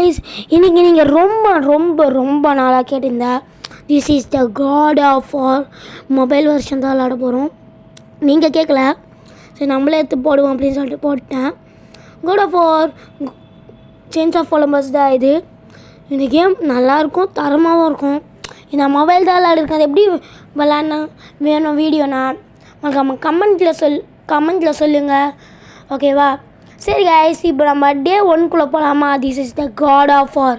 Guys, இன்றைக்கி நீங்கள் ரொம்ப ரொம்ப ரொம்ப நாளாக கேட்டிருந்தா this is the God of War mobile version தான் விளாட போகிறோம். நீங்கள் கேட்கல, சரி நம்மளே எடுத்து போடுவோம் அப்படின்னு சொல்லிட்டு போட்டேன். God of War change of Columbus தான் இது. இந்த கேம் நல்லாயிருக்கும், தரமாகவும் இருக்கும். இந்த மொபைல் தான் விளாடுருக்கு. அது எப்படி விளாட்னா வேணும் வீடியோனா உங்களுக்கு கமெண்ட்டில் சொல்லுங்கள், ஓகேவா? சரி கைஸ், இப்போ நம்ம டே 1 போகலாமா? This is the God of War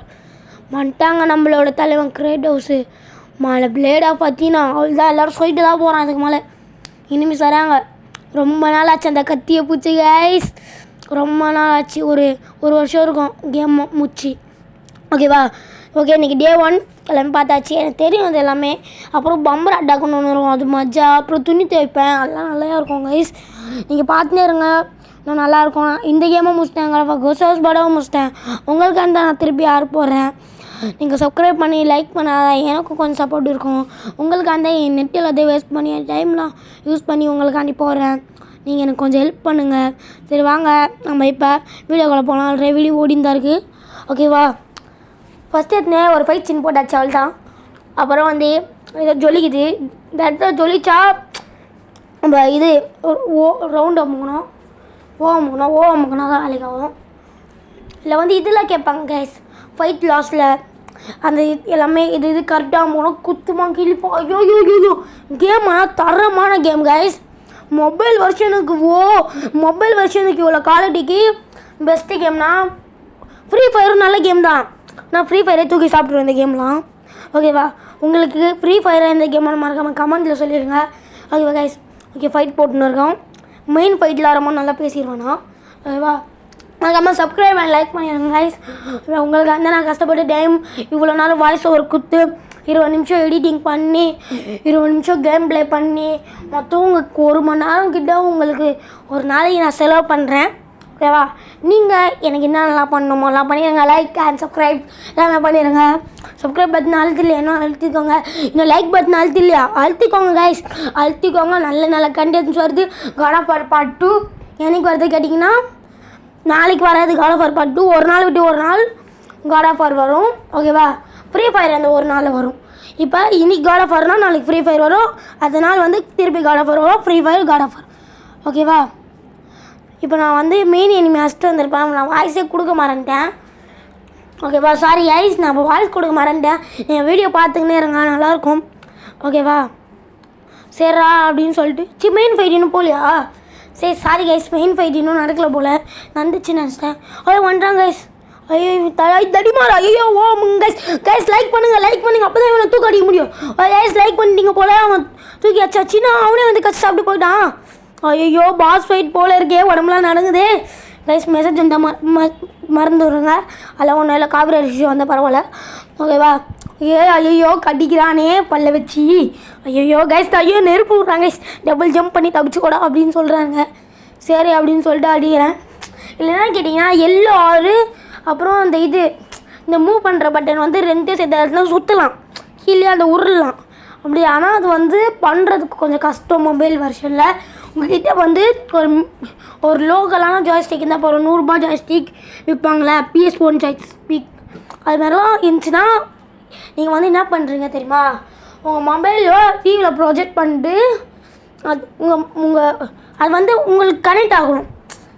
வந்துட்டாங்க நம்மளோட தலைவன் கிரேட்டோஸு. மேலே பிளேட் ஆஃப் பார்த்தீங்கன்னா அவள் தான் எல்லோரும் சொல்லிட்டு தான் போகிறான். அதுக்கு மேலே இனிமேல் சராங்க. ரொம்ப நாள் ஆச்சு அந்த கத்தியை பூச்சி கைஸ், ரொம்ப நாள் ஆச்சு. ஒரு வருஷம் இருக்கும் கேம் முச்சி, ஓகேவா? ஓகே, இன்றைக்கி டே 1 எல்லாமே பார்த்தாச்சு. எனக்கு தெரியும் அது எல்லாமே. அப்புறம் பம்பர் அட்டாக்குன்னு ஒன்று இருக்கும், அது மஜா. அப்புறம் துணி துவைப்பேன், அதெல்லாம் நல்லா இருக்கும் கைஸ். நீங்கள் பார்த்துனே இருங்க, நான் நல்லாயிருக்கும். இந்த கேமை முடிச்சிட்டேன், கோஸ்ட் ஹவுஸ் படமும் முடிச்சிட்டேன். உங்களுக்கு அந்த நான் திருப்பி யார் போடுறேன். நீங்கள் சப்ஸ்கிரைப் பண்ணி லைக் பண்ணாத எனக்கும் கொஞ்சம் சப்போர்ட் இருக்கும். உங்களுக்கு அந்த நெட்டில் அதை வேஸ்ட் பண்ணி டைம்லாம் யூஸ் பண்ணி உங்களுக்காண்டி போடுறேன். நீங்கள் எனக்கு கொஞ்சம் ஹெல்ப் பண்ணுங்கள். சரி வாங்க, நம்ம இப்போ வீடியோக்குள்ளே போகலாம். ரெவிலி ஓடின்னு தான் இருக்குது, ஓகேவா? ஃபஸ்ட்டு எடுத்துனே ஒரு ஃபைட் சின் போட்டாச்சு, அவள் தான். அப்புறம் வந்து இதை ஜொலிக்குது. இந்த இடத்துல ஜொலிச்சா நம்ம இது ரவுண்டு அமுக்கணும், அமுக்கணும் தான் வேலைக்கு ஆகும். இல்லை வந்து இதெல்லாம் கேட்பாங்க கைஸ், ஃபைட் லாஸில் அந்த எல்லாமே இது கரெக்டாக போகணும், குத்துமா கிழிப்போம். ஐயோ கேம் தரமான கேம் கைஸ். மொபைல் வெர்ஷனுக்கு இவ்வளோ குவாலிட்டிக்கு பெஸ்ட்டு கேம்னா ஃப்ரீ ஃபயரும் நல்ல கேம் தான். நான் ஃப்ரீ ஃபயரே தூக்கி சாப்பிட்ருவேன் இந்த கேம்லாம், ஓகேவா? உங்களுக்கு ஃப்ரீ ஃபயரை இந்த கேமான மறக்காமல் கமெண்ட்டில் சொல்லிடுங்க, ஓகேவா கைஸ்? ஓகே, ஃபைட் போட்டுன்னு இருக்கோம். மெயின் ஃபைட்டில் ரொம்ப நல்லா பேசிடுவேண்ணா, ஓகேவா? மறக்காமல் சப்ஸ்கிரைப் அண்ட் லைக் பண்ணிடுங்க கைஸ். உங்களுக்கு அந்த நான் கஷ்டப்பட்டு டைம் இவ்வளோ நாள் வாய்ஸ் ஓவர் கொடுத்து 20 நிமிஷம் எடிட்டிங் பண்ணி 20 நிமிஷம் கேம் ப்ளே பண்ணி மொத்தம் உங்களுக்கு 1 மணி நேரம் கிட்ட உங்களுக்கு ஒரு நாளைக்கு நான் செலவு பண்ணுறேன், ஓகேவா? நீங்கள் எனக்கு என்னென்னலாம் பண்ணணுமோ எல்லாம் பண்ணிடுங்க. லைக் அண்ட் சப்ஸ்கிரைப் எல்லாமே பண்ணிடுங்க. சப்ஸ்கிரைப் பட்டன் அழுத்தில்லையா இன்னும் அழுத்திக்கோங்க. இன்னும் லைக் பட்டன் அழுத்தில்லையா அழுத்திக்கோங்க கைஸ், அழுத்திக்கோங்க. நல்ல கண்டென்ட்ஸ் வருது. காட் ஆஃப் வார் பார்ட் 2 என்னைக்கு வருது கேட்டிங்கன்னா, நாளைக்கு வராது. காட் ஆஃப் வார் பார்ட் 2 ஒரு நாள் விட்டு ஒரு நாள் காட் ஆஃப் வார் வரும், ஓகேவா? ஃப்ரீ ஃபயர் அந்த ஒரு நாளில் வரும். இப்போ இன்னைக்கு காட் ஆஃப் வார்னால் நாளைக்கு ஃப்ரீ ஃபயர் வரும். அதனால் வந்து திருப்பி காட் ஆஃப் வார் வரும், ஃப்ரீ ஃபயர் காட் ஆஃப் வார், ஓகேவா? இப்போ நான் வந்து மெயின் எனிமி அடிச்சுட்டு வந்திருப்பேன். நான் வாய்ஸே கொடுக்க மறந்துட்டேன், ஓகேவா? சாரி கைஸ், நான் இப்போ வாய்ஸ் கொடுக்க மறந்துட்டேன். என் வீடியோ பார்த்துக்கினே இருங்க, நல்லாயிருக்கும், ஓகேவா? சரிடா அப்படின்னு சொல்லிட்டு மெயின் ஃபைட் இன்னும் போகலையா? சரி சாரி கைஸ், மெயின் ஃபைட் இன்னும் நடக்கல போல், நடந்துச்சுன்னு நினச்சிட்டேன். ஐயோ வந்துட்டாங்க கைஸ். ஐயோ தடிமாரா, ஐயோ கைஸ் லைக் பண்ணுங்கள் அப்போ தான் இவனை தூக்க அடிக்க முடியும். கைஸ் லைக் பண்ணிட்டீங்க போல. அவன் தூக்கி அச்சாச்சுன்னா அவனே வந்து கச்சி சாப்பிட்டு போயிட்டான். ஐயோ பாஸ் ஃபைட் போல் இருக்கே, உடம்புலாம் நடங்குது கைஸ். மெசேஜ் வந்தால் மறந்து விடுங்க, அதெல்லாம் ஒன்றும் இல்லை, காப்பிரைட் இஷ்யூ வந்தால் பரவாயில்ல, ஓகேவா? ஐயோ கடிக்கிறானே பல்ல வச்சு. ஐயோ கைஸ், ஐயோ நெருப்பு விட்றாங்க கைஸ். டபுள் ஜம்ப் பண்ணி தப்பிச்சு கூட அப்படின்னு சொல்கிறாங்க. சரி அப்படின்னு சொல்லிட்டு அடிக்கிறேன். இல்லைன்னா கேட்டிங்கன்னா எல்லோ ஆறு அப்புறம் அந்த இந்த மூவ் பண்ணுற பட்டன் வந்து 2 சேர்த்த இடத்துல சுற்றலாம், கீழே அந்த உருளலாம் அப்படி. ஆனால் அது வந்து பண்ணுறதுக்கு கொஞ்சம் கஷ்டம் மொபைல் வெர்ஷனில். உங்கள்கிட்ட வந்து ஒரு லோக்கலான ஜாய்ஸ்டிக் இருந்தால் இப்போ ஒரு 100 ரூபா ஜாய்ஸ்டிக் விற்பாங்களே, PS1 ஜாய்ஸ்டிக் அது மாதிரிலாம் இருந்துச்சுன்னா நீங்கள் வந்து என்ன பண்ணுறீங்க தெரியுமா? உங்கள் மொபைலில் டிவியில் ப்ரொஜெக்ட் பண்ணிட்டு அது வந்து உங்களுக்கு கனெக்ட் ஆகணும்.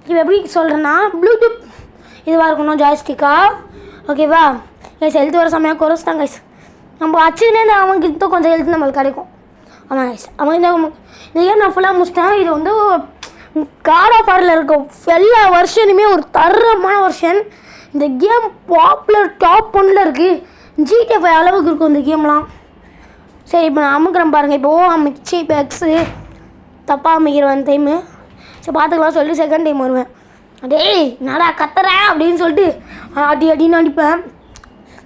இப்போ எப்படி சொல்கிறேன்னா, ப்ளூடூத் இதுவாக இருக்கணும் ஜாய்ஸ்டிக்காக, ஓகேவா? கைஸ் ஹெல்த் வர செம்மையாக குறைச்சிட்டாங்க கைஸ். நம்ம அச்சுன்னே இந்த அவங்ககிட்ட கொஞ்சம் ஹெல்த் நம்மளுக்கு கிடைக்கும். ஆமாம் கைஸ், அவன் இந்த கேம் நான் ஃபுல்லாக முடிச்சிட்டேன். இது வந்து காட் ஆஃப் வாரில் இருக்க எல்லா வெர்ஷனுமே ஒரு தரமான வெர்ஷன். இந்த கேம் பாப்புலர் டாப் 1ல் இருக்குது. GTA 5 அளவுக்கு இருக்கும் இந்த கேம்லாம். சரி இப்போ நான் அமுக்கிறேன் பாருங்கள். இப்போ அமைச்சு இப்போ எக்ஸு தப்பாக அமைக்கிறேன் டைமு. சரி பார்த்துக்கலாம் சொல்லிட்டு செகண்ட் டைம் வருவேன். டேய் நடா கத்துறேன் அப்படின்னு சொல்லிட்டு அடின்னு அடிப்பேன்.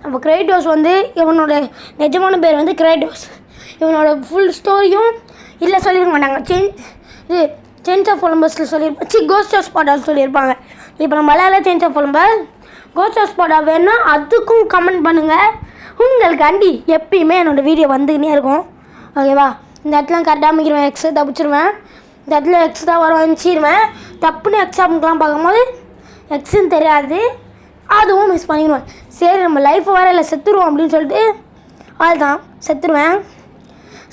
நம்ம கிரேட்டோஸ் வந்து இவனோட நிஜமான பேர் வந்து கிரேட்டோஸ். இவனோட ஃபுல் ஸ்டோரியும் இல்லை சொல்லியிருக்க மாட்டாங்க. சேஞ்ச் ஆஃப் கொலம்பஸில் சொல்லியிருப்பாங்க, கோஸ்ட் ஆஃப் ஸ்பாடால் சொல்லியிருப்பாங்க. இப்போ நம்ம மலையாள change of Columbus coast of ஸ்பாடா வேணுன்னா அதுக்கும் கமெண்ட் பண்ணுங்கள். உங்களுக்கு அண்டி எப்பயுமே என்னோடய வீடியோ வந்துக்கினே இருக்கும், ஓகேவா? இந்த இடத்துல கரெக்டாக அமைக்கிறேன், எக்ஸு தப்பிச்சிருவேன். இந்த இடத்துல எக்ஸ் தான் வர வச்சிடுவேன். தப்புன்னு எக்ஸ் அமைக்கலாம் பார்க்கும்போது எக்ஸுன்னு தெரியாது, அதுவும் மிஸ் பண்ணிடுவேன். சரி நம்ம லைஃப் வேற இல்லை, செத்துருவோம் அப்படின்னு சொல்லிட்டு அதுதான் செத்துருவேன்.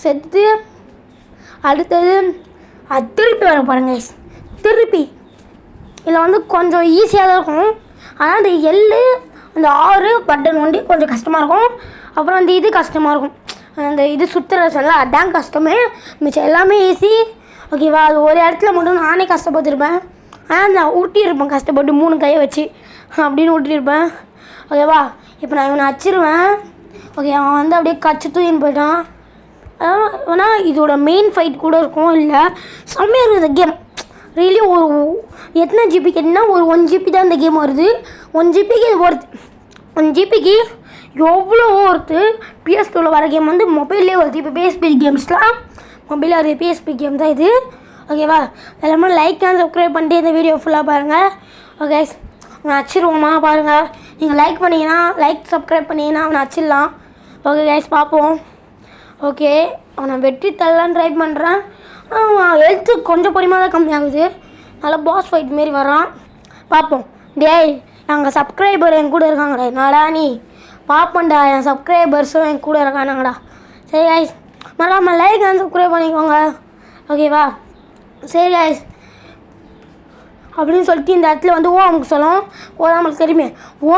செத்து அடுத்தது அது திருப்பி வர பாருங்க. திருப்பி இதில் வந்து கொஞ்சம் ஈஸியாக தான் இருக்கும். ஆனால் அந்த எள்ளு அந்த 6 பட்டன் ஒண்டி கொஞ்சம் கஷ்டமாக இருக்கும். அப்புறம் அந்த இது கஷ்டமாக இருக்கும், அந்த இது சுற்றுற சொல்ல அதான் கஷ்டமே. மிச்சம் எல்லாமே ஈஸி. ஓகேவா? அது ஒரு இடத்துல மட்டும் நானே கஷ்டப்பட்டுருப்பேன். ஆனால் நான் ஊட்டியிருப்பேன் கஷ்டப்பட்டு 3 கையை வச்சு அப்படின்னு ஊட்டியிருப்பேன். ஓகேவா? இப்போ நான் இவனை அச்சிருவேன். ஓகே, அவன் வந்து அப்படியே கச்சு தூக்கின்னு போயிட்டான். ஆனால் இதோட மெயின் ஃபைட் கூட இருக்கும். இல்லை செம்மையாக இருக்குது இந்த கேம் ரியலி. ஒரு எத்தனை ஜிபி கேட்டிங்கன்னா ஒரு 1 GB தான் இந்த கேம் வருது. 1 GBக்கு இது வருது. 1 GBக்கு எவ்வளோ வருது. PS2வில் வர கேம் வந்து மொபைல்லே வருது. இப்போ PSP கேம்ஸ்லாம் மொபைலில் வருது. PSP கேம் தான் இது. ஓகேவா? எல்லாமே லைக் அண்ட் சப்ஸ்கிரைப் பண்ணிட்டு இந்த வீடியோ ஃபுல்லாக பாருங்கள். ஓகே, அவனை அச்சிருவோமா பாருங்கள். நீங்கள் லைக் பண்ணிங்கன்னா, லைக் சப்ஸ்கிரைப் பண்ணிங்கன்னா அவனை அச்சிடலாம். ஓகே கைஸ், பார்ப்போம். ஓகே, அவனை வெற்றி தள்ளலான்னு ட்ரை பண்ணுறேன். ஆனால் ஹெல்த்து கொஞ்சம் பொறுமையாக தான் கம்மியாகுது. நல்லா பாஸ் ஃபைட் மாரி வரான். பார்ப்போம். டேய், எங்கள் சப்ஸ்கிரைபர் என் கூட இருக்காங்கடா. என்னடா நீ பார்ப்போம்டா, என் சப்ஸ்கிரைபர்ஸும் என் கூட இருக்கானுங்கடா. சரி கைஸ், மறக்காமல் லைக் அண்ட் சப்ஸ்கிரைப் பண்ணிக்கோங்க. ஓகேவா? சரி கைஸ் அப்படின்னு சொல்லிட்டு இந்த இடத்துல வந்து நமக்கு சொல்லும். நம்மளுக்கு தெரியுமே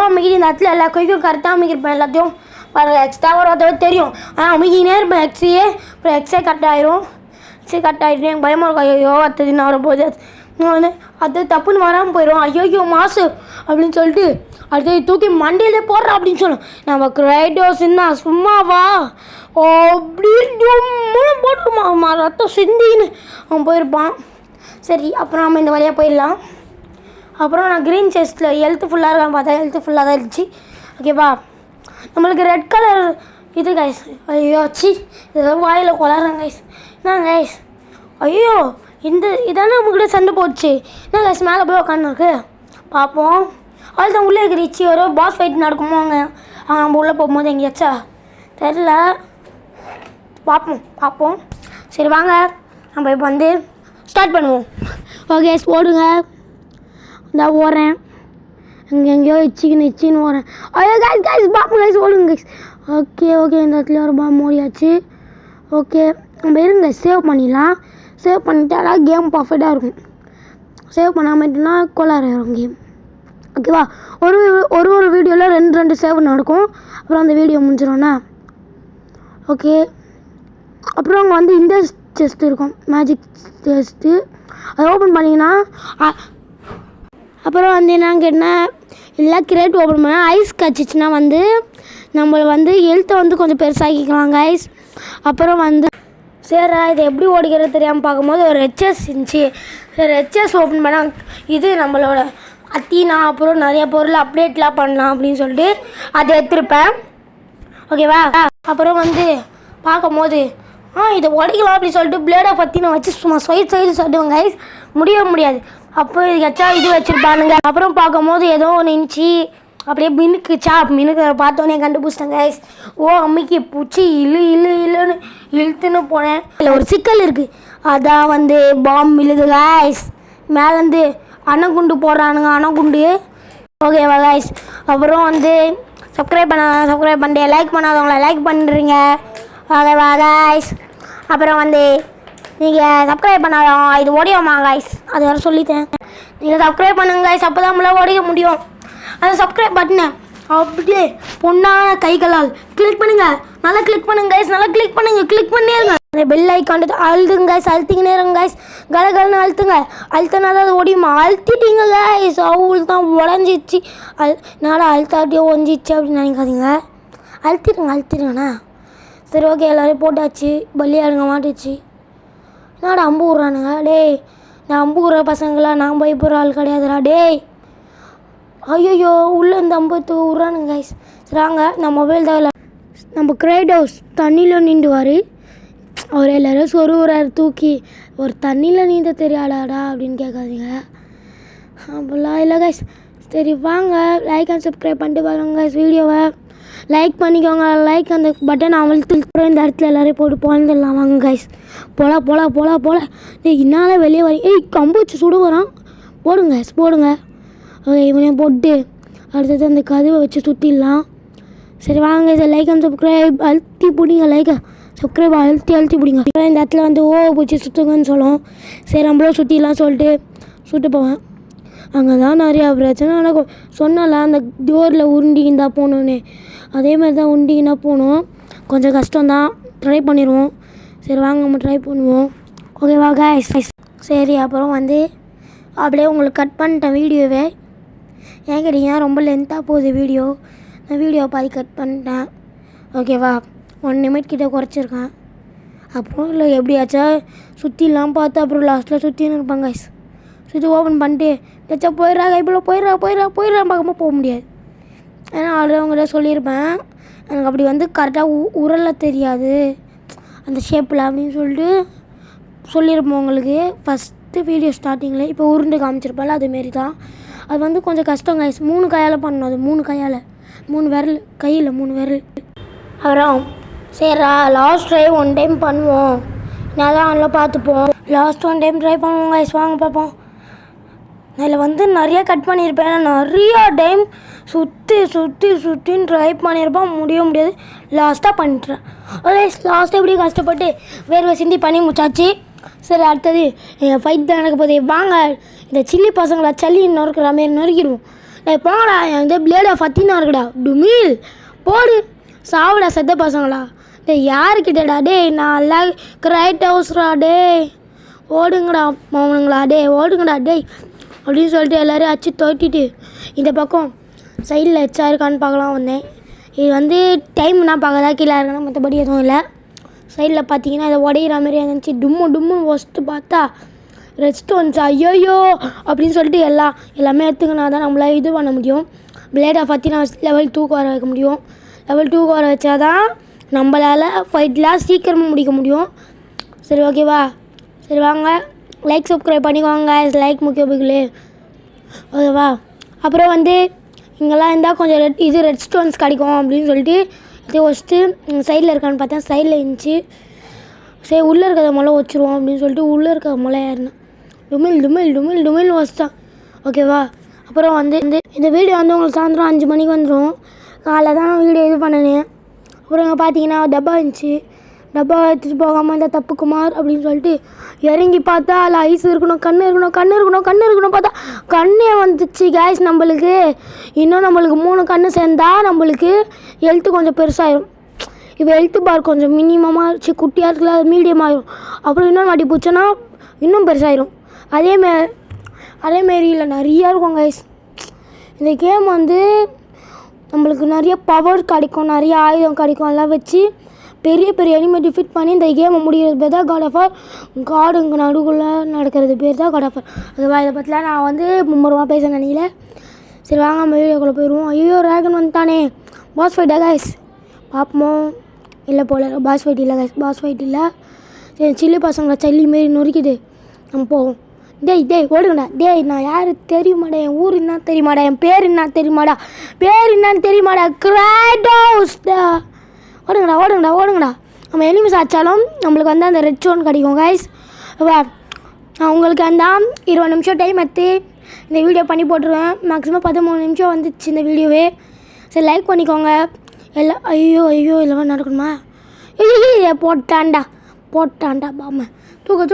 அமைக்கிட்டு இந்த இடத்துல எல்லா கைக்கும் கரெக்டாக அமைக்கிருப்பேன். எல்லாத்தையும் எக்ஸ்ட்ரா ஒரு தெரியும். ஆனால் அமைக்கினே இருப்பேன் எக்ஸையே. அப்புறம் எக்ஸே கட் ஆயிரும். எக்ஸே கட் ஆகிட்டு எனக்கு பயமாக இருக்கும். ஐயோ அடுத்தது நான் வரப்போகுது, வந்து அது தப்புன்னு வராமல் போயிடும். ஐயோ மாசு அப்படின்னு சொல்லிட்டு அடுத்தது தூக்கி மண்டியிலே போடுறா அப்படின்னு சொல்லும். நம்ம கிரைடோஸ்ன்னா சும்மாவா அப்படின்னு போட்டுருமா ரத்தம் சிந்தின்னு அவன் போயிருப்பான். சரி, அப்புறம் நம்ம இந்த வழியாக போயிடலாம். அப்புறம் நான் க்ரீன் செஸ்ட்டில் ஹெல்த்து ஃபுல்லாக இருக்கான்னு பார்த்தா ஹெல்த்து ஃபுல்லாக தான் இருந்துச்சு. ஓகேவா? நம்மளுக்கு ரெட் கலர் இது கைஸ். ஐயோ சி, ஏதோ வாயில் கொளாறேன் கைஸ். என்ன கைஸ்? ஐயோ இதானே நம்மக்கிட்ட சண்டை போச்சு. என்ன கைஸ் மேலே போய் உட்காந்துருக்கு? பார்ப்போம். அவள் தான் உள்ளே இருக்கிற இச்சி ஒரு பாஸ் ஃபைட் நடக்குமோ அங்கே நம்ம உள்ளே போகும்போது எங்கேயாச்சா தெரில. பார்ப்போம். சரி வாங்க நம்ம இப்போ வந்து ஸ்டார்ட் பண்ணுவோம். ஓகே, ஓடுங்க. இந்த ஓடுறேன். எங்கெங்கேயோ இச்சின்னு ஓடுறேன். ஐயோ கைஸ் பார்ப்போம் கைஸ், ஓடுங்க கைஸ். ஓகே இந்த இடத்துல ஒரு பாம்பு ஓடியாச்சு. ஓகே, நம்ம இருங்க சேவ் பண்ணிடலாம். சேவ் பண்ணிட்டாலா கேம் பர்ஃபெக்டாக இருக்கும். சேவ் பண்ணாமட்டுனா கோளாறும் கேம். ஓகேவா? ஒரு வீடியோவில் 2 சேவ் நடக்கும். அப்புறம் அந்த வீடியோ முடிஞ்சிடும்ண்ணா. ஓகே, அப்புறம் அங்கே வந்து இந்த செஸ்ட் இருக்கும், மேஜிக் செஸ்ட்டு. அதை ஓப்பன் பண்ணிங்கன்னா அப்புறம் வந்து என்னன்னு கேட்டால் இல்லை கிரேட் ஓப்பன் பண்ணால் ஐஸ் கச்சிச்சுன்னா வந்து நம்ம வந்து ஹெல்த்தை வந்து கொஞ்சம் பெருசாகிக்கலாம் கைஸ். அப்புறம் வந்து சரி இதை எப்படி ஓடிக்கிறது தெரியாமல் பார்க்கும்போது ஒரு ஹெச்எஸ் இருந்துச்சு. சரி ஹெச்எஸ் ஓப்பன் பண்ணால் இது நம்மளோட அத்தீனா அப்புறம் நிறைய பொருள் அப்டேட்லாம் பண்ணலாம் அப்படின்னு சொல்லிட்டு அதை எடுத்துருப்பேன். ஓகேவா? அப்புறம் வந்து பார்க்கும்போது இதை உடைக்கலாம் அப்படின்னு சொல்லிட்டு பிளேடை பற்றி நான் வச்சு சும்மா சைடு சொல்லுவேன் கைஸ். முடியாது. அப்போ இதுக்கச்சா இது வச்சுருப்பானுங்க. அப்புறம் பார்க்கும்போது ஏதோ ஒன்று இருந்துச்சு, அப்படியே மினுக்கு பார்த்தோன்னே கண்டுபிடிச்சிட்டேன் கைஸ். அம்மிக்கு பூச்சி இல்லுன்னு இழுத்துன்னு போனேன். இல்லை ஒரு சிக்கல் இருக்குது, அதான் வந்து பாம்பு விழுது கைஸ். மேலேருந்து அணைக்குண்டு போடுறானுங்க, அணைக்குண்டு. ஓகேவா கைஸ்? அப்புறம் வந்து சப்ஸ்கிரைப் பண்ணிட்டு லைக் பண்ணாதவங்கள லைக் பண்ணுறீங்க. ஓகேவா கைஸ்? அப்புறம் வந்து நீங்கள் சப்ஸ்கிரைப் பண்ணாதவங்க இது ஓடியோமா கைஸ், அது வர சொல்லிட்டேன். நீங்கள் சப்ஸ்கிரைப் பண்ணுங்க கைஸ், அப்போ தான் நம்மளால் ஓடிக்க முடியும். அந்த சப்ஸ்கிரைப் பட்டனை அப்படியே பொண்ணான கைகளால் கிளிக் பண்ணுங்கள். நல்லா கிளிக் பண்ணுங்க கைஸ், நல்லா கிளிக் பண்ணியே இருங்க. அந்த பெல் ஐக்கான் அழுத்துங்க கைஸ், அழுத்திங்கன்னே இருங்க கைஸ். கலகலன்னு அழுத்தினா தான் ஓடியுமா. அழுத்திட்டீங்க கைஸ், அவள் தான் உடஞ்சிச்சு. என்னால் அழுத்தாட்டியோ ஒஞ்சிச்சு அப்படின்னு நினைக்காதீங்க. அழுத்திடுங்கண்ணா. சரி ஓகே, எல்லோரும் போட்டாச்சு. பள்ளியாடுங்க மாட்டுச்சு. என்னடா அம்பு விட்றானுங்க? டேய், நான் அம்பு விட்ற பசங்களாம் நான் பயப்படுற ஆள் கிடையாதுடா. டேய் ஐயோ உள்ளே இந்த அம்பு விட்றானுங்க கைஸ். சரிங்க, நான் மொபைல் தான் இல்லை. நம்ம கிரைடோஸ் தண்ணியில் நீண்டுவார். அவர் எல்லோரும் சொருவுறாரு தூக்கி. ஒரு தண்ணியில் நீந்த தெரியாடாடா அப்படின்னு கேட்காதீங்க. அப்படிலாம் இல்லை கைஸ். சரி வாங்க, லைக் அண்ட் சப்ஸ்கிரைப் பண்ணிட்டு பாருங்க கைஸ். வீடியோவை லைக் பண்ணிக்கோங்க. லைக் அந்த பட்டன் அமழ்த்து இந்த இடத்துல எல்லோரும் போட்டு பொழந்துடலாம் வாங்க கைஸ். போல என்னால் வெளியே வர கம்பு வச்சு சுட வரான். போடுங்க. ஓகே, இவனையும் போட்டு அடுத்தது அந்த கதவை வச்சு சுற்றிடலாம். சரி வாங்க, இதை லைக் அண்ட் சப்ஸ்கிரைப் அழுத்தி பிடிங்க, லைக்கை சப்ஸ்கிரைப் அழுத்தி பிடிங்க. இந்த இடத்துல வந்து பூச்சி சுற்றுங்கன்னு சொல்லும். சரி நம்மளும் சுற்றிடலாம் சொல்லிட்டு சுட்டு போவேன். அங்கே தான் நிறையா பிரச்சனை நடக்கும். சொன்னால அந்த டோரில் உருண்டிங்கன்னா போகணுன்னு, அதே மாதிரி தான் உருண்டிங்கன்னா போகணும். கொஞ்சம் கஷ்டம்தான், ட்ரை பண்ணிடுவோம். சரி வாங்க நம்ம ட்ரை பண்ணுவோம். ஓகேவா கைஸ்? சரி அப்புறம் வந்து அப்படியே உங்களுக்கு கட் பண்ணிட்டேன் வீடியோவே. ஏன் கேட்டிங்கன்னா ரொம்ப லென்த்தாக போகுது வீடியோ. நான் வீடியோவை பாதி கட் பண்ணிட்டேன். ஓகேவா, 1 நிமிட் கிட்டே குறைச்சிருக்கேன். அப்புறம் இல்லை எப்படியாச்சும் சுற்றிலாம் பார்த்து அப்புறம் லாஸ்ட்டில் சுற்றின்னு இருப்பாங்க கைஸ். சுற்றி ஓப்பன் பண்ணிட்டு ஏதாச்சும் போயிடுறா கைப்பில் போயிடுறா பார்க்காம போக முடியாது. ஏன்னா ஆல்ரெடி அவங்கள்ட்ட சொல்லியிருப்பேன், எனக்கு அப்படி வந்து கரெக்டாக உரல தெரியாது அந்த ஷேப்பில் அப்படின்னு சொல்லிட்டு சொல்லியிருப்போம் உங்களுக்கு ஃபஸ்ட்டு வீடியோ ஸ்டார்டிங்கில். இப்போ உருண்டு காமிச்சிருப்பால அதுமாரி தான். அது வந்து கொஞ்சம் கஷ்டம் கைஸ். 3 கையால் பண்ணணும். அது 3 கையால், 3 விரல் கையில் 3 விரல். அப்புறம் சரிடா லாஸ்ட் ட்ரை 1 டைம் பண்ணுவோம். நான் தான் அதெல்லாம் பார்த்துப்போம். லாஸ்ட் 1 டைம் ட்ரை பண்ணுவோம் கைஸ். வாங்க பார்ப்போம். அதில் வந்து நிறையா கட் பண்ணியிருப்பேன். நிறையா டைம் சுற்றின்னு ட்ரை பண்ணியிருப்பேன். முடியாது, லாஸ்ட்டாக பண்ணிட்டுறேன். அதே லாஸ்ட்டாக எப்படி கஷ்டப்பட்டு வேர்வை சிந்தி பண்ணி முடிச்சாச்சு. சரி அடுத்தது எங்கள் ஃபைட் தான் நடக்க போதே. வாங்க இந்த சில்லி பசங்களை சல்லி நொறுக்கிற மாரி நொறுக்கிடுவோம். போங்கடா, என் பிளேடா ஃபத்தினா இருக்குடா, டுமீல் போடு சாவுடா செத்த பசங்களா. யாருக்கிட்டடா நான் எல்லாம் கிரைட் ஹவுஸ்ரா ஓடுங்கடா மாமனுங்களா ஓடுங்கடா அப்படின்னு சொல்லிட்டு எல்லோரும் அச்சு தொட்டிட்டு இந்த பக்கம் சைடில் எச்சா இருக்கான்னு பார்க்கலாம் வந்தேன். இது வந்து டைம்னா பார்க்கறதா கீழே இருக்கணும், மற்றபடி எதுவும் இல்லை. சைடில் பார்த்தீங்கன்னா இதை உடையிற மாதிரி இருந்துச்சு. டும்முன்னு ஒஸ்ட்டு பார்த்தா ரெட் ஸ்டோன்ஸ். ஐயோயோ அப்படின்னு சொல்லிட்டு எல்லாமே எடுத்துக்கினா தான் நம்மளால் இது பண்ண முடியும். பிளேடை பார்த்தீங்கன்னா லெவல் 2 வர வைக்க முடியும். லெவல் 2 வர வச்சா தான் நம்மளால் ஃபைட்லாம் சீக்கிரமாக முடிக்க முடியும். சரி ஓகேவா? சரி வாங்க லைக் சப்ஸ்கிரைப் பண்ணிக்கோங்க. லைக் முக்கியம் பிகிலே. ஓகேவா? அப்புறம் வந்து இங்கெல்லாம் இருந்தால் கொஞ்சம் ரெட் ஸ்டோன்ஸ் கிடைக்கும் அப்படின்னு சொல்லிட்டு இதை வச்சுட்டு சைடில் இருக்கான்னு பார்த்தேன். சைடில் இருந்துச்சு. சரி உள்ளே இருக்கிறத மொளை வச்சுருவோம் அப்படின்னு சொல்லிட்டு உள்ளே இருக்கிற மொளை ஏறினேன். டுமில் வச்சுட்டான். ஓகேவா? அப்புறம் வந்து இந்த வீடியோ வந்து உங்களுக்கு சாயந்தரம் 5 மணிக்கு வந்துடும். காலைல தான் வீடியோ இது பண்ணினேன். அப்புறம் இங்கே பார்த்தீங்கன்னா டப்பா இருந்துச்சு. டப்பா எடுத்துகிட்டு போகாமல் இந்த தப்பு குமார் அப்படின்னு சொல்லிட்டு இறங்கி பார்த்தா அதில் ஐஸ் இருக்கணும், கண்ணு இருக்கணும் பார்த்தா கண்ணே வந்துச்சு கேஸ். நம்மளுக்கு இன்னும் 3 கண்ணு சேர்ந்தால் நம்மளுக்கு ஹெல்த்து கொஞ்சம் பெருசாகிடும். இப்போ ஹெல்த்து பார் கொஞ்சம் மினிமமாக இருந்துச்சு, குட்டியாக இருக்குல்ல, அது மீடியம் ஆகிடும். அப்புறம் இன்னொன்று வாட்டி பிடிச்சோன்னா இன்னும் பெருசாகிடும். அதேமாரி இல்லை நிறையா இருக்கும் கைஸ். இந்த கேம் வந்து நம்மளுக்கு நிறைய பவர் கிடைக்கும், நிறைய ஆயுதம் கிடைக்கும். எல்லாம் வச்சு பெரிய எனிமே டிஃபீட் பண்ணி இந்த கேமை முடிகிறது பேர் தான் காட் ஆஃப் வார். காடுங்க நடுக்குள்ளே நடக்கிறது பேர் தான் காட் ஆஃப் வார். அதுவா இதை பற்றிலாம் நான் வந்து மும்முரமாக பேச நினைக்கல. சரி வாங்க நம்ம வீடியோக்குள்ளே போயிடுவோம். ஐயோ ட்ராகன் வந்துட்டானே. பாஸ் ஃபைட்டா கைஸ்? பார்ப்போம். இல்லை போல பாஸ் ஃபைட் இல்லை கைஸ், பாஸ் ஃபைட் இல்லை. சரி சில்லி பசங்களை சல்லி மாரி நொறுக்கிட்டு நம்ம போவோம். ஓடுங்கடா நான் யார் தெரியுமாடா, என் ஊர் என்ன தெரியுமாடா, என் பேர் என்ன தெரியுமாடா, கிராட்டோஸ்டா. ஓடுங்கடா. நம்ம எனிமிஸ் ஆச்சாலும் நம்மளுக்கு வந்து அந்த ரெட் ஸ்டோன் கிடைக்கும் கைஸ். நான் உங்களுக்கு அந்த 20 நிமிஷம் டைம் எடுத்து இந்த வீடியோ பண்ணி போட்டுருவேன். மேக்ஸிமம் 13 நிமிஷம் வந்துச்சு இந்த வீடியோவே. சரி லைக் பண்ணிக்கோங்க எல்லாம். ஐயோ இல்லவா நடக்கணுமா? போட்டான்டா பாம. தூக்கு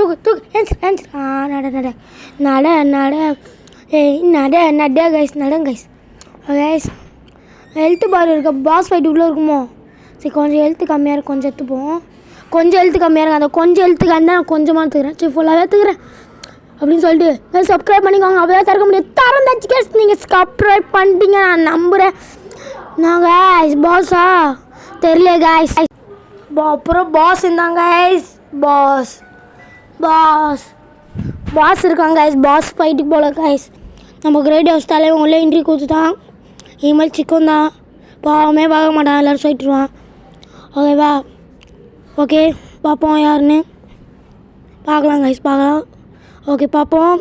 நட கைஸ். கைஸ் ஹெல்த்து பார் இருக்க பாஸ் ஃபைட் உள்ளே இருக்குமோ? சரி கொஞ்சம் ஹெல்த்து கம்மியாக இருக்கும், கொஞ்சம் எடுத்துப்போம். கொஞ்சம் ஹெல்த்து கம்மியாக இருக்கும், அந்த கொஞ்சம் ஹெல்த்துக்கு இருந்தால் நான் கொஞ்சமாக எடுத்துக்கிறேன். சரி ஃபுல்லாகவே எடுத்துக்கிறேன் அப்படின்னு சொல்லிட்டு சப்ஸ்கிரைப் பண்ணிக்கோங்க. அப்போ தான் திறக்க முடியும். திறந்தாச்சு கேஸ். நீங்கள் சப்ஸ்கிரைப் பண்ணிட்டீங்க நான் நம்புகிறேன். நாங்கள் பாஸா தெரியல கைஸ். அப்புறம் பாஸ் இருந்தாங்க கைஸ். பாஸ் இருக்காங்க கைஸ். பாஸ் ஃபைட்டுக்கு போல கைஸ். நம்ம கிரேட் ஹவுஸ் தலைவன் உள்ளே இன்ட்ரி கொடுத்துட்டான். இனிமேல் சிக்கன் தான் பாவமே பார்க்க மாட்டான், எல்லோரும் சொல்லிட்டுருவான். ஓகேவா? ஓகே பார்ப்போம் யாருன்னு பார்க்கலாம் கைஸ், பார்க்கலாம். ஓகே பார்ப்போம்.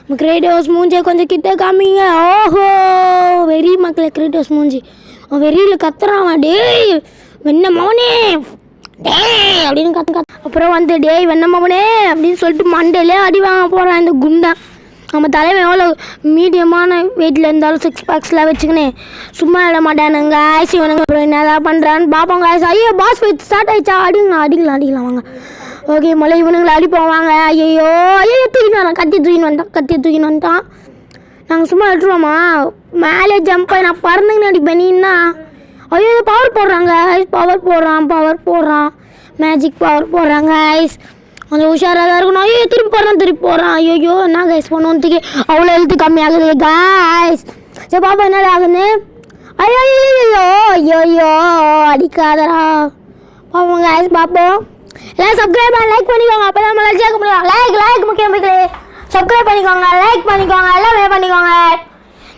நம்ம கிரேட் ஹவுஸ் மூஞ்சியை கொஞ்சம் கிட்ட காமிங்க. ஓஹோ வெறி மக்களே, கிரேட் ஹவுஸ் மூஞ்சி அவன் வெறியில் கத்துறான். வெண்ண மவனே அப்படின்னு கத்து. அப்புறம் வந்து வெண்ண மவனே அப்படின்னு சொல்லிட்டு மண்டையிலே அடி வாங்க போகிறான் இந்த குண்டை. நம்ம தலைவன் எவ்வளோ மீடியமான வெயிட்டில் இருந்தாலும் 6 பேக்ஸ்லாம் வச்சுக்கினே சும்மா விட மாட்டானுங்க ஐசி வேணுங்க. அப்புறம் என்னதான் பண்ணுறான்னு பார்ப்போங்க. ஐயோ பாஸ் ஃபைட் ஸ்டார்ட் ஆகிடுச்சா? அடிக்கலாம் வாங்க. ஓகே மொழி இவனுங்களை அடிப்போம் வாங்க. ஐயோ தூக்கின்னு வரான். கத்தி தூக்கின்னு வந்துட்டான். நாங்கள் சும்மா விட்டுருவோமா? மேலே ஜம்ப் ஆகி நான் பறந்துங்கன்னு அடிப்பேன். நீன்னா ஐயோ பவர் போடுறாங்க. பவர் போடுறான். மேஜிக் பவர் போடுறாங்க ஐஸ். கொஞ்சம் உஷாராக தான் இருக்கணும். ஐயோ திருப்பி போடுறான். ஐயோ என்ன கைஸ் பண்ணுவோத்துக்கு அவ்வளோ எழுத்து கம்மியாகுது கைஸ். சரி பாப்பா என்ன ஆகுதுன்னு. ஐயோ அடிக்காதரா. பாப்போம் கைஸ் பார்ப்போம். எல்லாம் சப்ஸ்கிரைப் பண்ணி லைக் பண்ணிக்கோங்க. அப்போ தான் நம்மளால் சேர்க்க முடியும். லைக் முக்கியம் மக்களே. சப்ஸ்கிரைப் பண்ணிக்கோங்க, லைக் பண்ணிக்கோங்க, எல்லாமே பண்ணிக்கோங்க.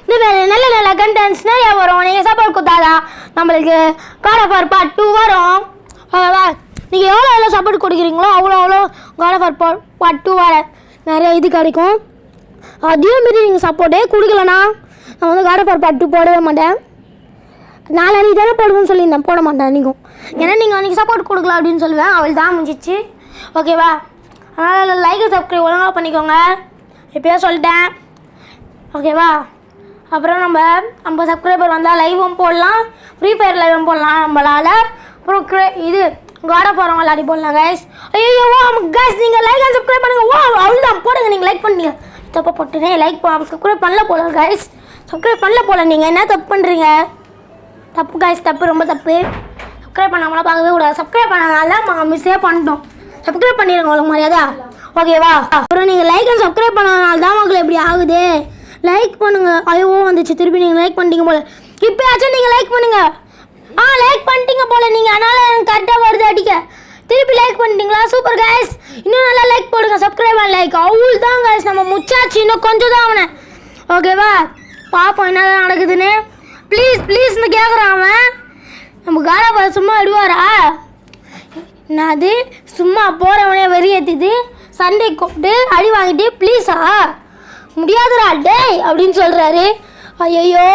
இந்த மாதிரி நல்ல கண்டென்ட்ஸ் நிறையா வரும். நீங்கள் சப்போர்ட் கொடுத்தாதான் நம்மளுக்கு God of War Part 2 வரும். ஓகேவா? நீங்கள் எவ்வளோ சப்போர்ட் கொடுக்குறீங்களோ அவ்வளோ God of War Part 2 வர நிறைய இது கிடைக்கும். அதையும் மீறி நீங்கள் சப்போர்ட்டே கொடுக்கலண்ணா நான் வந்து God of War Part 2 போடவே மாட்டேன். நாளைக்கு தானே போடுவேன்னு சொல்லியிருந்தேன், போட மாட்டேன் அன்றைக்கும். ஏன்னா நீங்கள் அன்றைக்கி சப்போர்ட் கொடுக்கல அப்படின்னு சொல்லுவேன். அவள் தான் முடிஞ்சிச்சு. ஓகேவா? அதனால் லைக் சப்ஸ்கிரைப் ஒழுங்காக பண்ணிக்கோங்க. இப்போயே சொல்லிட்டேன். ஓகேவா? அப்புறம் நம்ம சப்ஸ்கிரைபர் வந்தால் லைவும் போடலாம், ஃப்ரீ ஃபயர் லைவும் போடலாம் நம்மளால். அப்புறம் இது God of War விளையாடி போடலாம் கைஸ். ஐயோ கைஸ் நீங்கள் லைக் அண்ட் சப்ஸ்கிரைப் பண்ணுங்கள். அவ்வளோதான் போடுங்க. நீங்கள் லைக் பண்ணீங்க தப்பா போட்டுனே லைக் சப்ஸ்கிரைப் பண்ணல போல கைஸ். சப்ஸ்கிரைப் பண்ணல போல. நீங்கள் என்ன தப்பு பண்ணுறீங்க? தப்பு கைஸ், தப்பு, ரொம்ப தப்பு. சப்ஸ்கிரைப் பண்ணாமலாம் பார்க்கவே கூடாது. சப்ஸ்கிரைப் பண்ணனால தான் மிஸ்ஸே பண்ணிட்டோம். சப்ஸ்கிரைப் பண்ணிடுங்க உங்களுக்கு மரியாதை. ஓகேவா? அப்புறம் நீங்கள் லைக் அண்ட் சப்ஸ்கிரைப் பண்ணனால தான் உங்களுக்கு எப்படி ஆகுது. லைக் பண்ணுங்கள். ஐயோ வந்துச்சு திருப்பி. நீங்கள் லைக் பண்ணிட்டீங்க போல். இப்போயாச்சும் நீங்கள் லைக் பண்ணுங்கள். லைக் பண்ணிட்டீங்க போல் நீங்கள். அதனால் எனக்கு கரெக்டாக வருது அடிக்க. திருப்பி லைக் பண்ணிட்டீங்களா? Super guys. இன்னும் நல்லா லைக் போடுங்க. சப்ஸ்கிரைப் பண்ண லைக் அவ்வளோ தான் கைஸ். நம்ம முச்சாச்சு. இன்னும் கொஞ்சம் தான் அவனை. ஓகேவா? பார்ப்போம் என்ன தான் நடக்குதுன்னு. ப்ளீஸ்னு கேட்குறான் அவன். நம்ம God of War சும்மா விடுவாரா? என்னது சும்மா போகிறவனே வெறியேற்றிது சண்டை கூப்பிட்டு அடி வாங்கிட்டு ப்ளீஸா முடியாதுடா டேய் அப்படின்னு சொல்கிறாரு. ஐயோ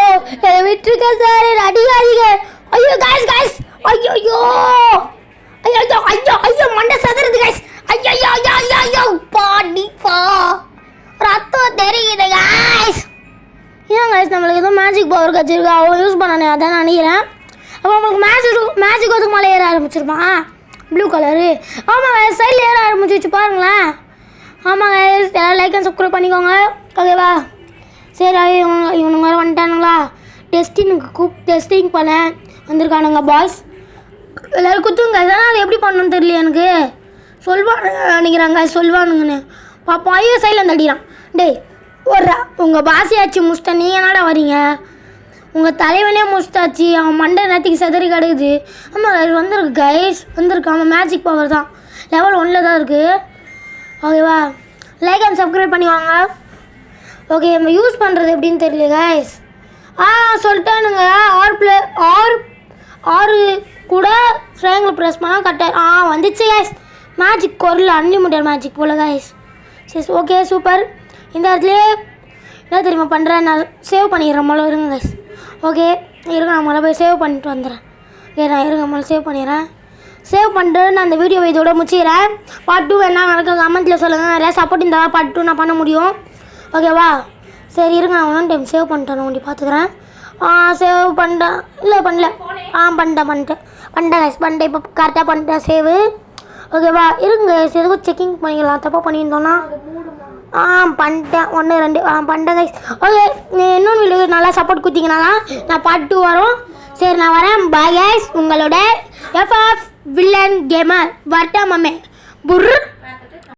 விட்டுருக்க சார், அடிக்காதீங்க. ஐயோ கைஸ் ஐயோ மண்டை சதுருது கைஸ். ஐயோ பாடிப்பா ரத்தம் தெரியுது கைஸ். ஏன் கைஸ் நம்மளுக்கு ஏதோ மேஜிக் பவர் கட்சிருக்கு. அவன் யூஸ் பண்ணானே அதான் நினைக்கிறேன். அப்போ நம்மளுக்கு மேஜிக் ஒதுக்கு மேலே ஏற ஆரம்பிச்சிருப்பான். Blue colour. ஆமாம் கைஸ் சைடில் ஏற ஆரம்பிச்சிச்சு பாருங்களேன். ஆமாம் கைஸ் எல்லாம் லைக் அண்ட் சப்ஸ்கிரைப் பண்ணிக்கோங்க. ஓகேவா? சரி இவனுங்க வேறு வந்துட்டானுங்களா? டெஸ்டிங் பண்ண வந்திருக்கானுங்க பாய்ஸ். எல்லோரும் குத்துங்க. ஆனால் அது எப்படி பண்ணணும்னு தெரியல எனக்கு. சொல்லுவானுங்கன்னு பார்ப்போம். ஐயோ சைடில் வந்து அடிக்கிறான். டேய் ஓடுறா. உங்கள் பாசியாச்சு முஸ்டா நீங்கள் என்னடா வரீங்க? உங்கள் தலைவனே முஸ்டாச்சு. அவன் மண்டை நேரத்துக்கு செதறி கிடக்குது. ஆமாம் வந்திருக்கு கைஸ் வந்திருக்கு. அவன் மேஜிக் பவர் தான் லெவல் 1 தான் இருக்குது. ஓகேவா? லைக் அண்ட் சப்ஸ்கிரைப் பண்ணிவாங்க. ஓகே நம்ம யூஸ் பண்ணுறது எப்படின்னு தெரியல கைஸ். சொல்லிட்டானுங்க. ஆறு கூட ட்ரையாங்கிள் ப்ரெஸ் பண்ணால் கரெக்டாக வந்துச்சு கைஸ். மேஜிக் குரல் அன்லிமிட்டட் மேஜிக் போல் கைஸ். சரி ஓகே சூப்பர். இந்த இடத்துலேயே என்ன தெரியுமா பண்ணுறேன், நான் சேவ் பண்ணிடுறேன் போல. இருங்க கைஸ். ஓகே இருங்க நான் முதல்ல போய் சேவ் பண்ணிட்டு வந்துடுறேன். ஓகே நான் இருங்க முதல்ல சேவ் பண்ணிடுறேன். சேவ் பண்ணிட்டு நான் அந்த வீடியோவை இதோட முடிச்சிக்கிறேன். Part 2 என்ன நடக்கும் கமெண்ட்டில் சொல்லுங்கள். நிறையா சப்போர்ட் இருந்தால் Part 2 நான் பண்ண முடியும். ஓகேவா? சரி இருங்க நான் 1 டைம் சேவ் பண்ணிட்டேன். நான் ஒண்டி பார்த்துக்கிறேன். சேவ் பண்ணிட்டேன். இல்லை பண்ணல. பண்ணிட்டேன் கைஸ். பண்ணிட்டேன் இப்போ கரெக்டாக பண்ணிட்டேன் சேவு. ஓகேவா? இருங்க எதுக்கும் செக்கிங் பண்ணிக்கலாம். தப்பாக பண்ணியிருந்தோன்னா பண்ணிட்டேன். 1 2 பண்ணிட்டேன் கைஸ். ஓகே இன்னொன்று வீடியோ நல்லா சப்போர்ட் கொடுத்தீங்கன்னா நான் Part 2 வரும். சரி நான் வரேன். Bye guys. உங்களோட FF வில்லன் கேமர் வரட்டாமே புர்.